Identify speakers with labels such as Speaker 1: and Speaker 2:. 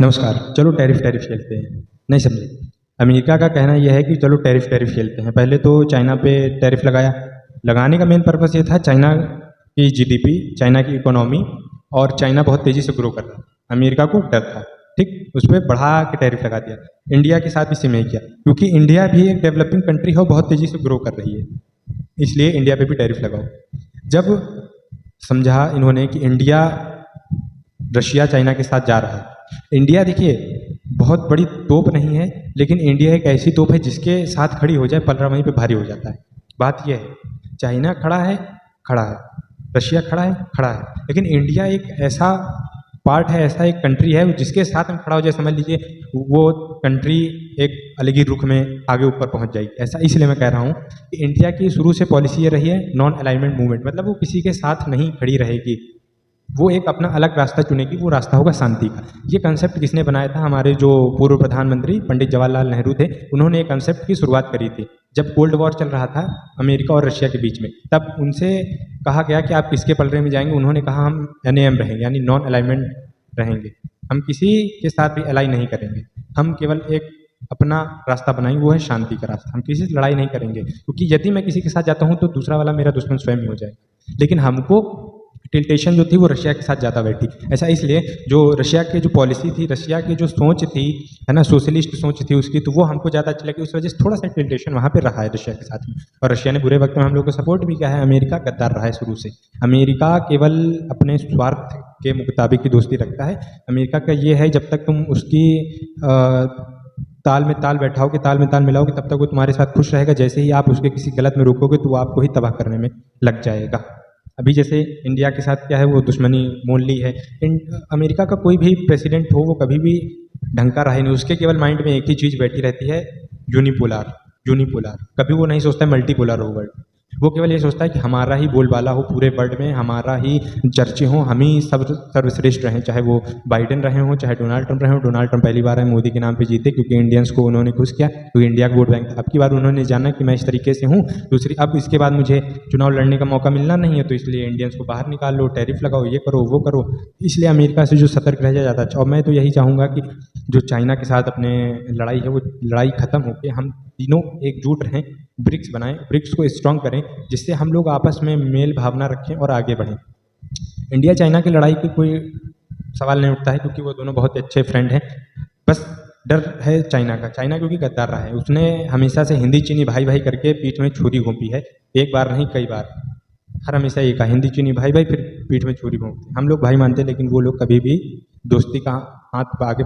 Speaker 1: नमस्कार। चलो tariff tariff खेलते हैं। नहीं समझे। अमेरिका का कहना यह है कि चलो टैरिफ टैरिफ खेलते हैं। पहले तो चाइना पे टैरिफ लगाया। लगाने का मेन पर्पस ये था चाइना की जीडीपी, चाइना की इकोनॉमी, और चाइना बहुत तेज़ी से ग्रो कर रहा था। अमेरिका को डर था, ठीक, उस पर बढ़ा के टैरिफ लगा दिया। इंडिया के साथ भी सेम ही किया, क्योंकि इंडिया भी एक डेवलपिंग कंट्री है और बहुत तेज़ी से ग्रो कर रही है, इसलिए इंडिया पे भी टैरिफ लगाओ। जब समझा इन्होंने कि इंडिया रशिया चाइना के साथ जा रहा है। इंडिया देखिए बहुत बड़ी तोप नहीं है, लेकिन इंडिया एक ऐसी तोप है जिसके साथ खड़ी हो जाए पलड़ा वहीं पे भारी हो जाता है। बात यह है, चाइना खड़ा है, खड़ा है, रशिया खड़ा है, खड़ा है, लेकिन इंडिया एक ऐसा पार्ट है, ऐसा एक कंट्री है जिसके साथ हम खड़ा हो जाए, समझ लीजिए वो कंट्री एक अलग ही रुख में आगे ऊपर पहुंच जाएगी। ऐसा इसलिए मैं कह रहा हूं कि इंडिया की शुरू से पॉलिसी ये रही है नॉन अलाइनमेंट मूवमेंट, मतलब वो किसी के साथ नहीं खड़ी रहेगी, वो एक अपना अलग रास्ता चुनेगी, वो रास्ता होगा शांति का। ये कंसेप्ट किसने बनाया था? हमारे जो पूर्व प्रधानमंत्री पंडित जवाहरलाल नेहरू थे, उन्होंने एक कंसेप्ट की शुरुआत करी थी जब कोल्ड वॉर चल रहा था अमेरिका और रशिया के बीच में। तब उनसे कहा गया कि आप किसके पलड़े में जाएंगे? उन्होंने कहा हम NAM रहेंगे, यानी नॉन अलाइनमेंट रहेंगे, हम किसी के साथ भी अलाई नहीं करेंगे, हम केवल एक अपना रास्ता बनाएंगे, वो है शांति का रास्ता, हम किसी से लड़ाई नहीं करेंगे, क्योंकि यदि मैं किसी के साथ जाता हूँ तो दूसरा वाला मेरा दुश्मन स्वयं ही हो जाएगा। लेकिन हमको टिल्टेशन जो थी वो रशिया के साथ ज़्यादा बैठी। ऐसा इसलिए जो रशिया की जो पॉलिसी थी, रशिया की जो सोच थी, है ना, सोशलिस्ट सोच थी उसकी, तो वो हमको ज़्यादा अच्छी लगी। उस वजह से थोड़ा सा टिल्टेशन वहाँ पे रहा है रशिया के साथ में। और रशिया ने बुरे वक्त में हम लोग को सपोर्ट भी किया है। अमेरिका गद्दार रहा है शुरू से। अमेरिका केवल अपने स्वार्थ के मुताबिक ही दोस्ती रखता है। अमेरिका का ये है, जब तक तुम उसकी ताल में ताल बैठाओगे, ताल में ताल मिलाओगे, तब तक वो तुम्हारे साथ खुश रहेगा। जैसे ही आप उसके किसी गलत में रोकोगे तो वो आपको ही तबाह करने में लग जाएगा। अभी जैसे इंडिया के साथ क्या है, वो दुश्मनी मोल ली है। अमेरिका का कोई भी प्रेसिडेंट हो, वो कभी भी ढंग का रहे नहीं, उसके केवल माइंड में एक ही चीज़ बैठी रहती है, यूनिपोलर यूनिपोलर। कभी वो नहीं सोचता है मल्टीपोलर हो वर्ल्ड। वो केवल ये सोचता है कि हमारा ही बोलबाला हो पूरे वर्ल्ड में, हमारा ही चर्चे हों, हम ही सर्वश्रेष्ठ रहें, चाहे वो बाइडेन रहे हों, चाहे डोनाल्ड ट्रंप रहे हों। डोनाल्ड ट्रंप पहली बार है मोदी के नाम पे जीते, क्योंकि इंडियंस को उन्होंने खुश किया, क्योंकि इंडिया का वोट बैंक था। अब की बार उन्होंने जाना कि मैं इस तरीके से हूँ, दूसरी अब इसके बाद मुझे चुनाव लड़ने का मौका मिलना नहीं है, तो इसलिए इंडियंस को बाहर निकाल लो, टैरिफ लगाओ, ये करो वो करो। इसलिए अमेरिका से जो सतर्क रह जाता है। और मैं तो यही चाहूँगा कि जो चाइना के साथ अपने लड़ाई है, वो लड़ाई ख़त्म होकर हम तीनों एकजुट रहें, ब्रिक्स बनाएं, ब्रिक्स को स्ट्रॉन्ग करें, जिससे हम लोग आपस में मेल भावना रखें और आगे बढ़ें। इंडिया चाइना की लड़ाई की कोई सवाल नहीं उठता है, क्योंकि वो दोनों बहुत अच्छे फ्रेंड हैं। बस डर है चाइना का। चाइना क्योंकि गद्दार रहा है, उसने हमेशा से हिंदी चीनी भाई भाई करके पीठ में छुरी घोंपी है। एक बार नहीं, कई बार। हर हमेशा ये कहा हिंदी चीनी भाई भाई, फिर पीठ में छुरी घोंपते। हम लोग भाई मानते हैं, लेकिन वो लोग कभी भी दोस्ती का हाथ आगे